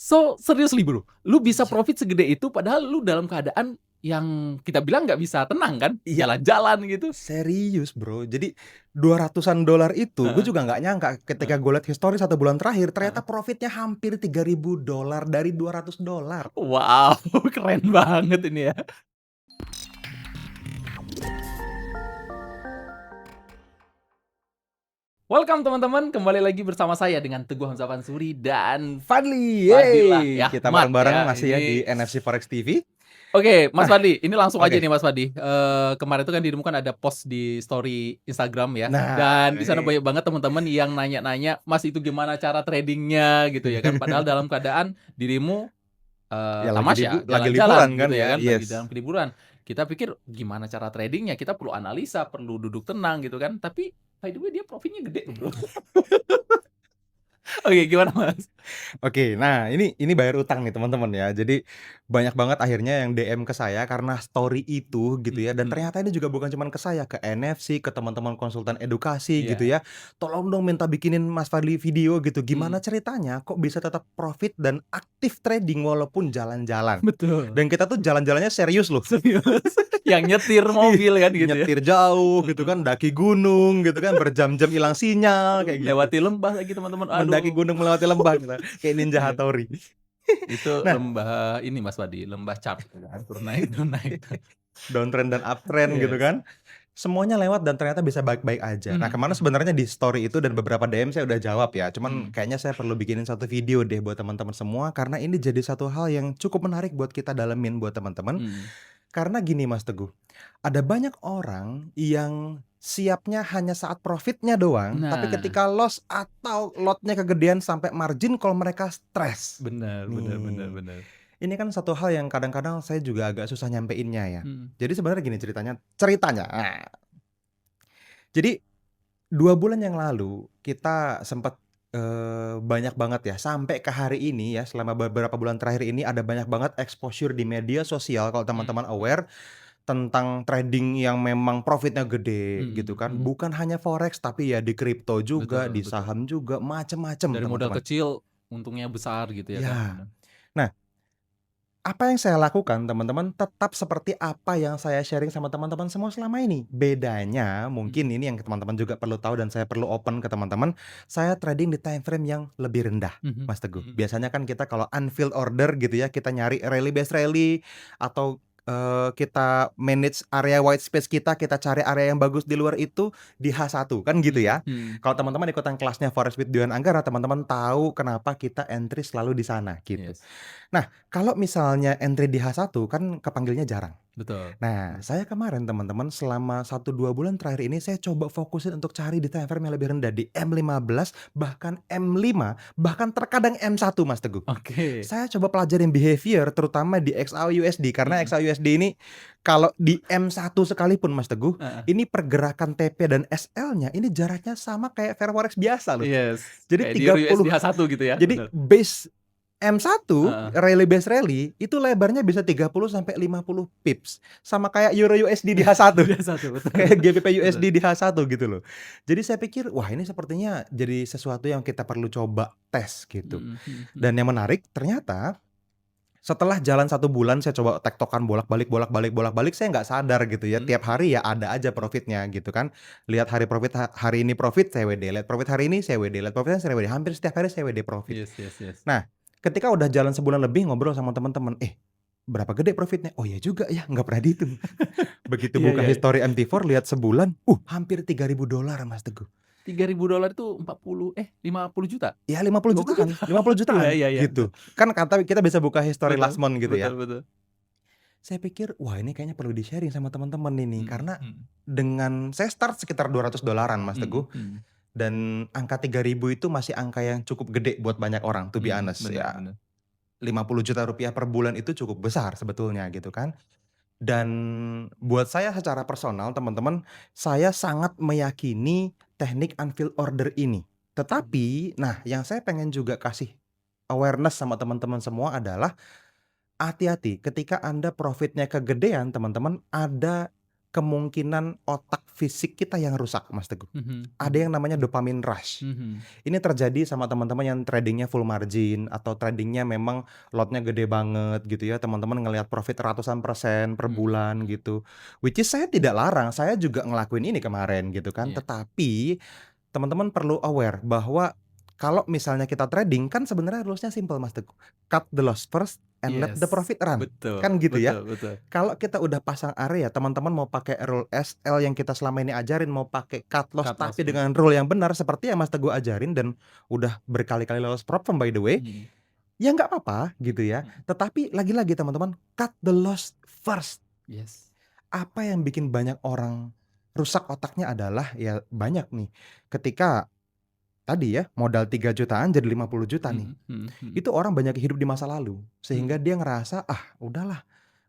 So, seriously bro, lu bisa Iya. profit segede itu padahal lu dalam keadaan yang kita bilang nggak bisa tenang kan, Iya, jalan-jalan gitu. serius Bro. Jadi $200-an itu gue Heeh, juga nggak nyangka ketika heeh, gue lihat histori 1 bulan terakhir ternyata heeh. profitnya hampir $3.000 dari $200. Wow, keren banget ini ya. Welcome teman-teman, kembali lagi bersama saya dengan Teguh Hamzah Mansuri dan Fadli, Fadilah yeay, ya, kita Mat bareng-bareng ya. masih ya di Ini NFC Forex TV. oke, Mas Nah, Fadli, ini langsung aja nih oke. Mas Fadli. Kemarin itu kan dirimu kan ada post di story Instagram ya, Nah, dan di sana ini banyak banget teman-teman yang nanya-nanya, "Mas itu gimana cara tradingnya?" gitu ya kan. Padahal dalam keadaan dirimu ya tamasya, lagi liburan jalan-jalan kan gitu ya ya. kan, lagi dalam Yes. liburan. Kita pikir gimana cara tradingnya, kita perlu analisa, perlu duduk tenang gitu kan. Tapi by the way dia profitnya gede tuh, Bro. Oke, gimana Mas? Oke, nah ini bayar utang nih teman-teman ya. Jadi banyak banget akhirnya yang DM ke saya karena story itu gitu ya. Dan Mhm, ternyata ini juga bukan cuman ke saya, ke NFC, ke teman-teman konsultan edukasi gitu iya, ya. Tolong dong minta bikinin Mas Fadli video gitu. Gimana mhm, ceritanya kok bisa tetap profit dan aktif trading walaupun jalan-jalan. betul, Dan kita tuh jalan-jalannya serius loh. serius. Yang nyetir Iya, mobil kan gitu ya, nyetir jauh gitu mhm, kan, daki gunung gitu kan, berjam-jam hilang sinyal aduh kayak gitu. lewati lembah lagi teman-teman, Mendaki aduh. gunung melewati lembah gitu, kayak Ninja Iya, Hattori. itu Nah, lembah ini Mas Wadi, lembah Chart kan, turun naik. downtrend dan uptrend gitu Yes, kan. Semuanya lewat dan ternyata bisa baik-baik aja. Nah, mhm kemarin mhm sebenarnya di story itu dan beberapa DM saya udah jawab ya. Cuman mhm kayaknya saya perlu bikinin satu video deh buat teman-teman semua karena ini jadi satu hal yang cukup menarik buat kita dalemin buat teman-teman. mhm. Karena gini Mas Teguh, ada banyak orang yang siapnya hanya saat profitnya doang, tapi Nah, ketika loss atau lotnya kegedean sampai margin call mereka stres. benar benar benar Nih, benar. ini kan satu hal yang kadang-kadang saya juga agak susah nyampeinnya ya. Mhm Jadi sebenarnya gini ceritanya. Jadi 2 bulan yang lalu kita sempat, banyak banget ya sampai ke hari ini ya selama beberapa bulan terakhir ini ada banyak banget exposure di media sosial kalau mhm teman-teman mhm aware tentang trading yang memang profitnya gede gitu mhm kan. mhm. Bukan hanya forex tapi ya di kripto juga, Betul di betul. saham juga, macem-macem Dari modal teman-teman. kecil, untungnya besar gitu ya kan, Ya. benar. Nah, apa yang saya lakukan teman-teman tetap seperti apa yang saya sharing sama teman-teman semua selama ini. Bedanya mungkin Mhm ini yang teman-teman juga perlu tahu dan saya perlu open ke teman-teman, saya trading di time frame yang lebih rendah, mhm Mas Teguh. mhm. Biasanya kan kita kalau unfilled order gitu ya, kita nyari rally based rally atau, kita manage area white space kita cari area yang bagus di luar itu di H1 kan gitu Mhm ya. mhm. Kalau teman-teman ikutan kelasnya Forex with Diwan Anggara, teman-teman tahu kenapa kita entry selalu di sana gitu. Yes, Nah, kalau misalnya entry di H1 kan kepanggilnya jarang. betul Nah, betul. saya kemarin teman-teman selama 1-2 bulan terakhir ini saya coba fokusin untuk cari di time frame yang lebih rendah di M15 bahkan M5 bahkan terkadang M1 Mas Teguh. Oke. Saya coba pelajarin behavior terutama di XAUUSD karena Mhm. XAUUSD ini kalau di M1 sekalipun Mas Teguh, Heeh. ini pergerakan TP dan SL-nya ini jaraknya sama kayak fair forex biasa loh. Yes, Jadi kayak di tiga USD puluh H1 gitu ya, jadi bener. base M1 Heeh. rally base rally itu lebarnya bisa 30 sampai 50 pips. Sama kayak Euro USD di H1. Dia satu, betul Kayak GBP betul. USD di H1 gitu loh. Jadi saya pikir, wah ini sepertinya jadi sesuatu yang kita perlu coba tes gitu. Mhm mhm mhm. Dan yang menarik ternyata setelah jalan 1 bulan saya coba tektokan bolak-balik, saya nggak sadar gitu ya. Mhm Tiap mhm. hari ya ada aja profitnya gitu kan. Lihat hari profit hari ini profit saya WD, lihat profit hari ini saya WD, lihat profitnya saya WD. Hampir setiap hari saya WD profit. Yes yes yes. Nah, ketika udah jalan sebulan lebih ngobrol sama teman-teman, berapa gede profitnya? Oh ya juga ya, nggak pernah dihitung. Begitu Iya buka iya. history MT4 lihat sebulan, hampir $3.000 Mas Teguh. $3.000 itu 50 juta? Ya 50 50 juta? jutaan, 50 Iya jutaan iya iya, bener. gitu. Kan kata kita bisa buka history Betul last month gitu betul ya. betul. Saya pikir, wah ini kayaknya perlu di-sharing sama teman-teman ini Mhm karena mhm. dengan saya start sekitar $200 Mas Teguh Mhm mhm. dan angka 3.000 itu masih angka yang cukup gede buat banyak orang to be Mhm, honest bener ya. bener. 50 juta rupiah per bulan itu cukup besar sebetulnya gitu kan. Dan buat saya secara personal teman-teman, saya sangat meyakini teknik unfilled order ini. Mhm. Tetapi, nah yang saya pengen juga kasih awareness sama teman-teman semua adalah hati-hati ketika Anda profitnya kegedean teman-teman, ada kemungkinan otak fisik kita yang rusak, Mas Teguh. Mhm, Ada mhm, yang namanya dopamine rush. mhm, Ini terjadi sama teman-teman yang tradingnya full margin atau tradingnya memang lotnya gede banget gitu ya, teman-teman ngelihat profit ratusan persen per mhm, bulan mhm. gitu. Which is saya tidak larang, saya juga ngelakuin ini kemarin gitu kan. Iya, Tetapi teman-teman perlu aware bahwa kalau misalnya kita trading kan sebenarnya rules-nya simple, Mas Teguh. Cut the loss first and let the yes, profit run. betul, Kan gitu ya. betul, betul, Kalau kita udah pasang area, teman-teman mau pakai rule SL yang kita selama ini ajarin, mau pakai cut loss cut loss tapi first. dengan rule yang benar seperti yang Mas Teguh ajarin dan udah berkali-kali lolos problem by the way, Mhm, ya nggak apa-apa gitu ya. mhm, Tetapi lagi-lagi teman-teman, cut the loss first. yes, Apa yang bikin banyak orang rusak otaknya adalah ya banyak nih, ketika tadi ya modal 3 jutaan jadi 50 juta nih. mhm, mhm, mhm, Itu orang banyak hidup di masa lalu, sehingga mhm, dia ngerasa, "Ah udahlah,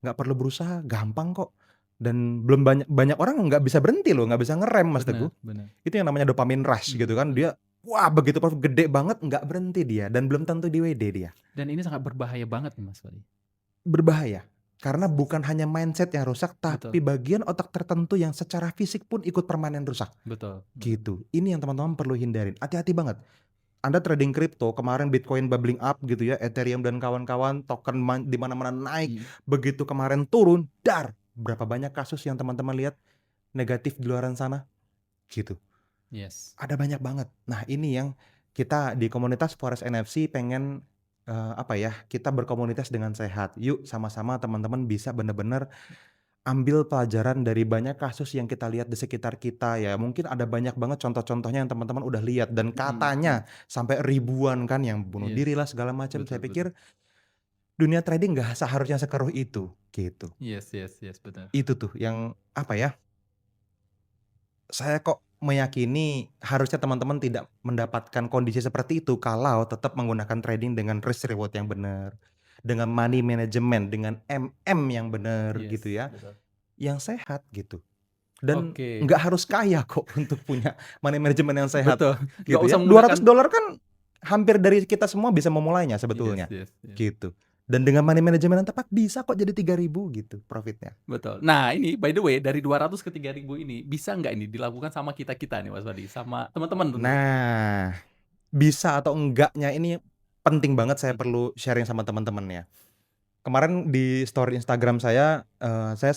nggak perlu berusaha, gampang kok." Dan belum banyak banyak orang nggak bisa berhenti loh, nggak bisa ngerem, Mas bener, Teguh. bener, Itu yang namanya dopamine rush gitu mhm, kan, mhm. dia wah begitu profit gede banget nggak berhenti dia dan belum tentu di WD dia. Dan ini sangat berbahaya banget nih Mas Fadi. Berbahaya, karena Yes, yes, bukan hanya mindset yang rusak, betul, tapi bagian otak tertentu yang secara fisik pun ikut permanen rusak, betul, betul, gitu. Ini yang teman-teman perlu hindarin, hati-hati banget. Anda trading kripto, kemarin Bitcoin bubbling up gitu ya, Ethereum dan kawan-kawan, token di mana-mana naik, mhm, begitu kemarin turun, dar, berapa banyak kasus yang teman-teman lihat negatif di luaran sana, gitu. yes, Ada banyak banget. Nah, ini yang kita di komunitas Forex NFC pengen apa ya, kita berkomunitas dengan sehat. Yuk sama-sama teman-teman bisa benar-benar ambil pelajaran dari banyak kasus yang kita lihat di sekitar kita ya. Mungkin ada banyak banget contoh-contohnya yang teman-teman udah lihat dan mhm, mhm, katanya sampai ribuan kan yang bunuh yes, diri lah segala macam. Saya betul, betul, pikir dunia trading nggak seharusnya sekeruh itu, gitu. yes, yes, yes, betul, Itu tuh yang apa ya, saya kok meyakini harusnya teman-teman tidak mendapatkan kondisi seperti itu kalau tetap menggunakan trading dengan risk reward yang benar, dengan money management, dengan MM yang benar gitu yes, ya, betul. yang sehat gitu. Dan Oke, nggak harus kaya kok untuk punya money management yang sehat betul, nggak gitu usah ya. $200 menggunakan kan hampir dari kita semua bisa memulainya yes, sebetulnya, yes, yes. gitu. Dan dengan money management yang tepat bisa kok jadi 3.000 gitu profitnya. Betul. Nah, ini by the way dari 200 ke 3.000 ini bisa nggak ini dilakukan sama kita-kita nih Mas Fadi, sama teman-teman tentu? Nah, bisa atau enggaknya ini penting banget saya Mhm, perlu sharing sama teman-teman ya. Kemarin di story Instagram saya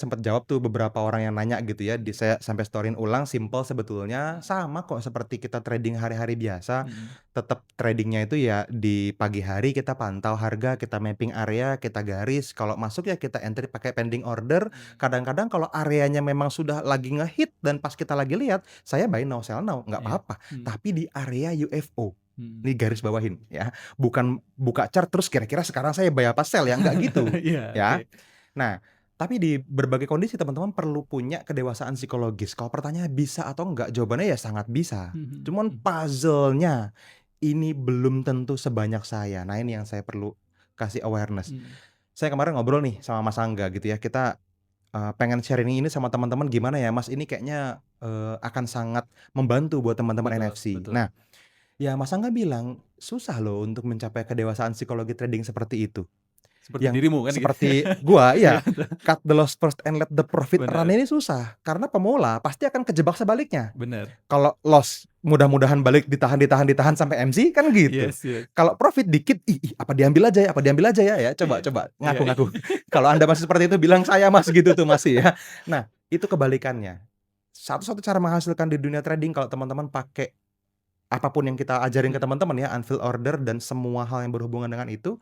sempat jawab tuh beberapa orang yang nanya gitu ya, saya sampai storyin ulang, simple sebetulnya, sama kok seperti kita trading hari-hari biasa, mhm, tetap tradingnya itu ya di pagi hari kita pantau harga, kita mapping area, kita garis, kalau masuk ya kita entry pakai pending order, mhm, kadang-kadang kalau areanya memang sudah lagi ngehit dan pas kita lagi lihat, saya buy now sell now, nggak iya, apa-apa, mhm, tapi di area UFO. mhm. Ini garis bawahin ya, bukan buka chart terus kira-kira sekarang saya buy apa sell ya, nggak gitu, Iya, oke. ya. Nah, tapi di berbagai kondisi teman-teman perlu punya kedewasaan psikologis. Kalau pertanyaannya bisa atau enggak, jawabannya ya sangat bisa. Mhm, Cuman mhm, puzzle-nya ini belum tentu sebanyak saya. Nah, ini yang saya perlu kasih awareness. mhm. Saya kemarin ngobrol nih sama Mas Angga gitu ya, kita pengen sharing ini sama teman-teman gimana ya Mas, ini kayaknya akan sangat membantu buat teman-teman Betul, NFC. betul. Nah, ya Mas Angga bilang, "Susah loh untuk mencapai kedewasaan psikologi trading seperti itu." Seperti Yang dirimu kan gitu. seperti gua Iya, iya, cut the loss first and let the profit run bener, ini susah, karena pemula pasti akan kejebak sebaliknya. bener. Kalau loss, mudah-mudahan balik ditahan sampai MC kan gitu. Yes, yes. Kalau profit dikit, "Ih ih, apa diambil aja ya apa diambil aja ya?" Ya coba Iya, coba iya, ngaku-ngaku. Kalau Anda masih seperti itu bilang, "Saya Mas," gitu tuh masih ya. Nah, itu kebalikannya. Satu-satu cara menghasilkan di dunia trading kalau teman-teman pakai apapun yang kita ajarin ke mhm, teman-teman ya, unfill order dan semua hal yang berhubungan dengan itu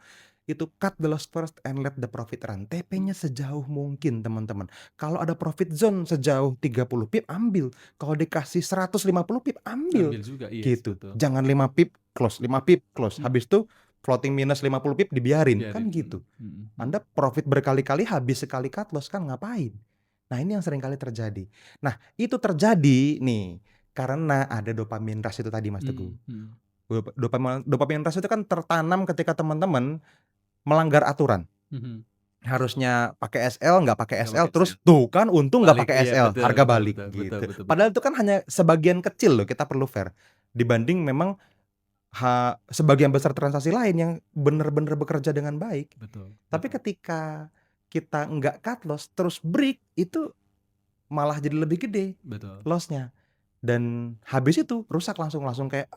cut the loss first and let the profit run. mhm. TP-nya sejauh mungkin teman-teman. Kalau ada profit zone sejauh 30 pip ambil, kalau dikasih 150 pip ambil, Ambil juga, yes, gitu. betul. Jangan 5 pip close, 5 pip close, Mhm, habis itu floating minus 50 pip dibiarin, kan biarin, gitu. mhm, Anda mhm. profit berkali-kali habis sekali cut loss kan ngapain? Nah ini yang sering kali terjadi. Nah itu terjadi nih, karena ada dopamine rush itu tadi Mas Teguh. Mhm, mhm. Dopamine rush itu kan tertanam ketika teman-teman melanggar aturan. Mhm. Harusnya pakai SL, nggak pakai Nggak SL, pakai terus sale. tuh kan untung nggak Balik, pakai iya, SL, betul, harga betul, balik betul, betul, gitu. betul, betul. Padahal itu kan hanya sebagian kecil loh, kita perlu fair. Dibanding memang sebagian besar transaksi lain yang benar-benar bekerja dengan baik. Betul, Tapi betul. ketika kita nggak cut loss terus break, itu malah jadi lebih gede Betul. loss-nya. Dan habis itu rusak langsung langsung kayak,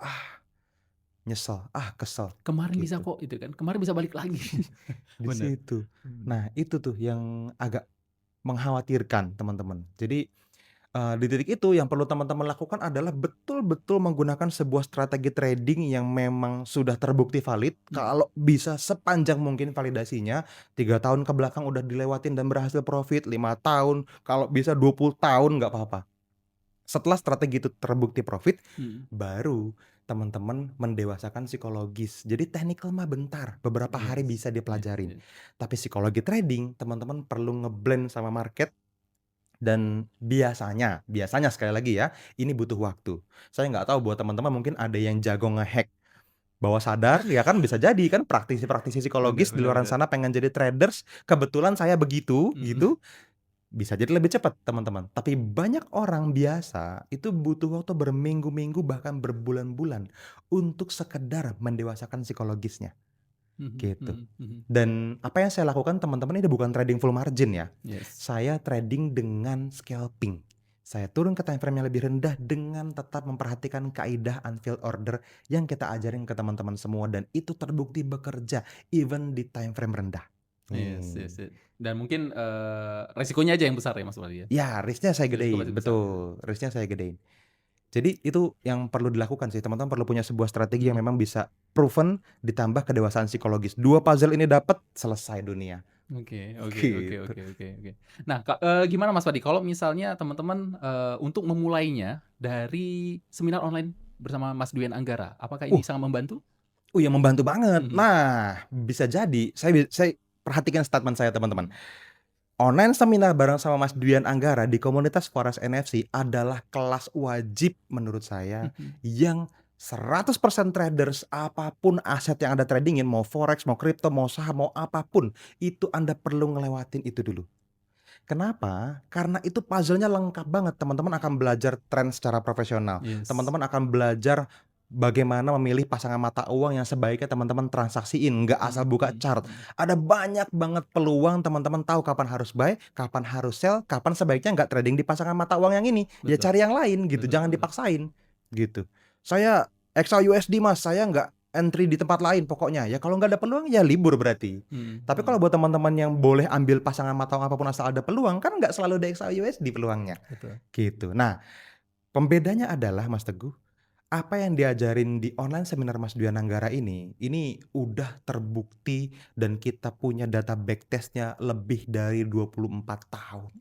nyesel, kesel, Kemarin bisa gitu. kok itu kan, kemarin bisa balik lagi. Di Bener. situ. Mmm. Nah, itu tuh yang agak mengkhawatirkan, teman-teman. Jadi, di titik itu yang perlu teman-teman lakukan adalah betul-betul menggunakan sebuah strategi trading yang memang sudah terbukti valid, Mhm. kalau bisa sepanjang mungkin validasinya, 3 tahun ke belakang udah dilewatin dan berhasil profit, 5 tahun, kalau bisa 20 tahun nggak apa-apa. Setelah strategi itu terbukti profit, Mhm. baru teman-teman mendewasakan psikologis. Jadi technical mah bentar, beberapa hari Yes, bisa yes, dipelajarin. yes. Tapi psikologi trading, teman-teman perlu nge-blend sama market dan biasanya sekali lagi ya, ini butuh waktu. Saya nggak tahu buat teman-teman mungkin ada yang jago nge-hack bawah sadar, ya kan bisa jadi kan praktisi-praktisi Bener, psikologis di bener, luaran bener. sana pengen jadi traders, kebetulan saya begitu, Mhm. gitu. Bisa jadi lebih cepat, teman-teman. Tapi banyak orang biasa itu butuh waktu berminggu-minggu bahkan berbulan-bulan untuk sekedar mendewasakan psikologisnya, Mhm, gitu. mhm, mhm. Dan apa yang saya lakukan teman-teman ini bukan trading full margin ya. Yes. Saya trading dengan scalping. Saya turun ke time frame yang lebih rendah dengan tetap memperhatikan kaidah unfilled order yang kita ajarin ke teman-teman semua dan itu terbukti bekerja even di time frame rendah. Yes, yes, Nih. yes. Dan mungkin, resikonya aja yang besar ya Mas Wali ya? Ya, risk-nya saya Risiko gedein, pasti besar ya? betul, risk-nya saya gedein. Jadi itu yang perlu dilakukan sih, teman-teman perlu punya sebuah strategi yang Mhm. memang bisa proven ditambah kedewasaan psikologis. 2 puzzle ini dapat, selesai dunia, Oke, oke, oke, gitu. oke, oke, oke. Nah, gimana Mas Wadi kalau misalnya teman-teman, untuk memulainya dari seminar online bersama Mas Duyen Anggara, apakah Uh ini sangat membantu? ya membantu banget. Mhm, Nah, bisa jadi saya perhatikan statement saya teman-teman. Online seminar bareng sama Mas Duyan Anggara di komunitas Forex NFC adalah kelas wajib menurut saya mhm. yang 100% traders apapun aset yang Anda tradingin, mau forex, mau kripto, mau saham, mau apapun, itu Anda perlu ngelewatin itu dulu. Kenapa? Karena itu puzzle-nya lengkap banget. Teman-teman akan belajar tren secara profesional. Yes. Teman-teman akan belajar bagaimana memilih pasangan mata uang yang sebaiknya teman-teman transaksiin, nggak asal Mhm, buka mhm, chart. mhm. Ada banyak banget peluang teman-teman tahu kapan harus buy, kapan harus sell, kapan sebaiknya nggak trading di pasangan mata uang yang ini. Ya Betul, cari yang lain gitu, betul, jangan betul, betul. dipaksain gitu. Saya XAUSD Mas, saya nggak entry di tempat lain pokoknya. Ya kalau nggak ada peluang ya libur berarti. Mhm, Tapi kalau mhm. buat teman-teman yang boleh ambil pasangan mata uang apapun asal ada peluang, kan nggak selalu ada XAUSD peluangnya, Betul. gitu. Nah, pembedanya adalah Mas Teguh, apa yang diajarin di online seminar Mas Dwi Nanggara ini udah terbukti dan kita punya data backtest-nya lebih dari 24 tahun.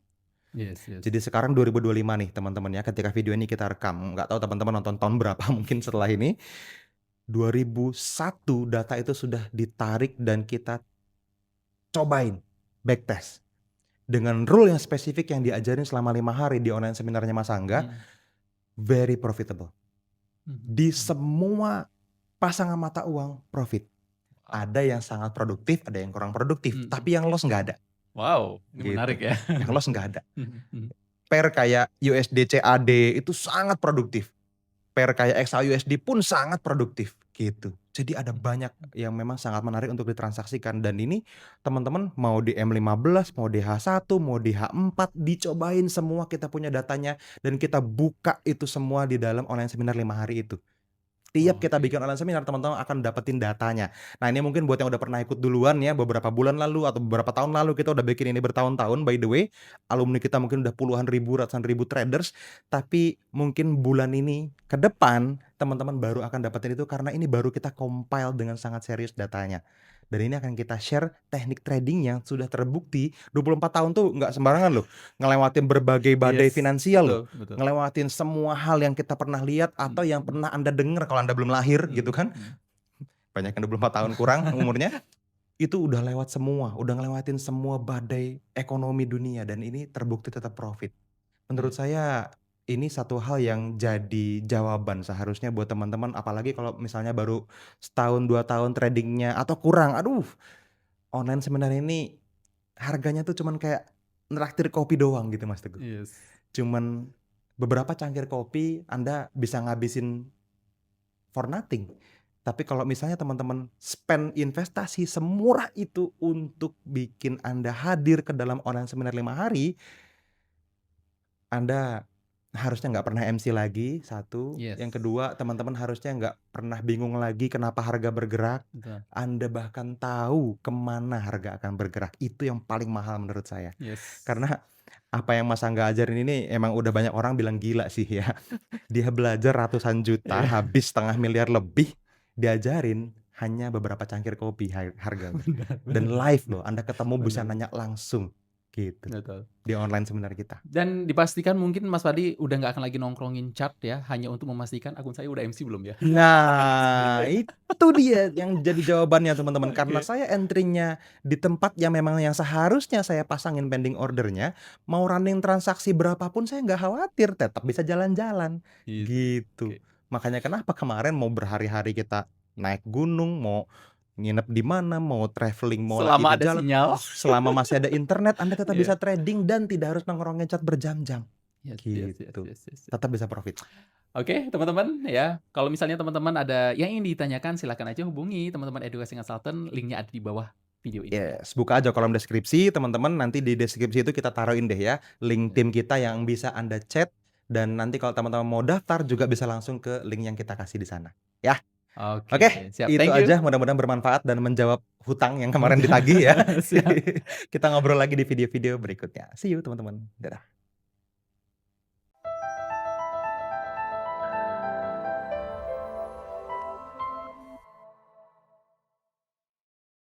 Yes, yes. Jadi sekarang 2025 nih teman-teman ya, ketika video ini kita rekam, nggak tahu teman-teman nonton tahun berapa mungkin setelah ini, 2001 data itu sudah ditarik dan kita cobain backtest. Dengan rule yang spesifik yang diajarin selama 5 hari di online seminarnya Mas Angga, Mhm, very profitable. mhm, Di mhm. semua pasangan mata uang profit. Wow. Ada yang sangat produktif, ada yang kurang produktif, Mhm. tapi yang loss nggak ada, Wow, ini gitu. menarik ya. Yang loss nggak ada. Mhm, mhm. Pair kayak USD CAD itu sangat produktif. Pair kayak XAUSD pun sangat produktif, gitu. Jadi ada Mhm, banyak mhm. yang memang sangat menarik untuk ditransaksikan dan ini teman-teman mau di M15, mau di H1, mau di H4, dicobain semua kita punya datanya dan kita buka itu semua di dalam online seminar 5 hari itu. Tiap kita Oke. bikin online seminar, teman-teman akan dapetin datanya. Nah, ini mungkin buat yang udah pernah ikut duluan ya, beberapa bulan lalu atau beberapa tahun lalu kita udah bikin ini bertahun-tahun, by the way. Alumni kita mungkin udah puluhan ribu, ratusan ribu traders, tapi mungkin bulan ini ke depan teman-teman baru akan dapetin itu karena ini baru kita compile dengan sangat serius datanya. Dan ini akan kita share teknik trading yang sudah terbukti 24 tahun tuh nggak sembarangan loh. Ngelewatin berbagai badai Yes, finansial loh. betul, betul. Ngelewatin semua hal yang kita pernah lihat atau Mhm, yang mhm. pernah Anda dengar kalau Anda belum lahir gitu Mhm, kan. mhm. Banyak yang 24 tahun kurang umurnya, itu udah lewat semua, udah ngelewatin semua badai ekonomi dunia dan ini terbukti tetap profit. Menurut Iya. saya ini satu hal yang jadi jawaban seharusnya buat teman-teman apalagi kalau misalnya baru setahun 2 tahun tradingnya atau kurang, aduh online seminar ini harganya tuh cuman kayak nraktir kopi doang gitu Mas Teguh. Yes. Cuman beberapa cangkir kopi Anda bisa ngabisin for nothing. Tapi kalau misalnya teman-teman spend investasi semurah itu untuk bikin Anda hadir ke dalam online seminar 5 hari, Anda harusnya nggak pernah MC lagi, satu. Yang Yes, kedua, teman-teman harusnya nggak pernah bingung lagi kenapa harga bergerak. betul. Anda bahkan tahu kemana harga akan bergerak. Itu yang paling mahal menurut saya. Yes. Karena apa yang Mas Angga ajarin ini emang udah banyak orang bilang gila sih ya. Dia belajar ratusan juta, Iya, habis 500 000 lebih, diajarin hanya beberapa cangkir kopi harganya. benar Dan benar live loh, Anda ketemu bisa benar, nanya langsung, gitu. betul. Di online seminar kita. Dan dipastikan mungkin Mas Fadli udah nggak akan lagi nongkrongin chart ya, hanya untuk memastikan akun saya udah MC belum ya? Nah, itu dia yang jadi jawabannya teman-teman. Karena Oke. saya entry-nya di tempat yang memang yang seharusnya saya pasangin pending order-nya, mau running transaksi berapapun saya nggak khawatir, tetap bisa jalan-jalan, Is gitu. oke. Makanya kenapa kemarin mau berhari-hari kita naik gunung, mau nginep di mana, mau traveling, mau lagi Selama di ada jalan, sinyal. selama masih ada internet Anda tetap Iya. bisa trading dan tidak harus nongkrong ngechat berjam-jam, Yes yes yes gitu. yes yes. Tetap bisa profit. Oke, teman-teman ya, kalau misalnya teman-teman ada yang ingin ditanyakan silakan aja hubungi teman-teman Edukasi Consultant, linknya ada di bawah video ini. Yes, buka aja kolom deskripsi teman-teman, nanti di deskripsi itu kita taruhin deh ya, link Ya. tim kita yang bisa Anda chat, dan nanti kalau teman-teman mau daftar juga bisa langsung ke link yang kita kasih di sana, ya. Oke, Oke, siap. itu Thank you. aja mudah-mudahan bermanfaat dan menjawab hutang yang kemarin ditagih ya. Siap. Kita ngobrol lagi di video-video berikutnya. See you teman-teman, dadah.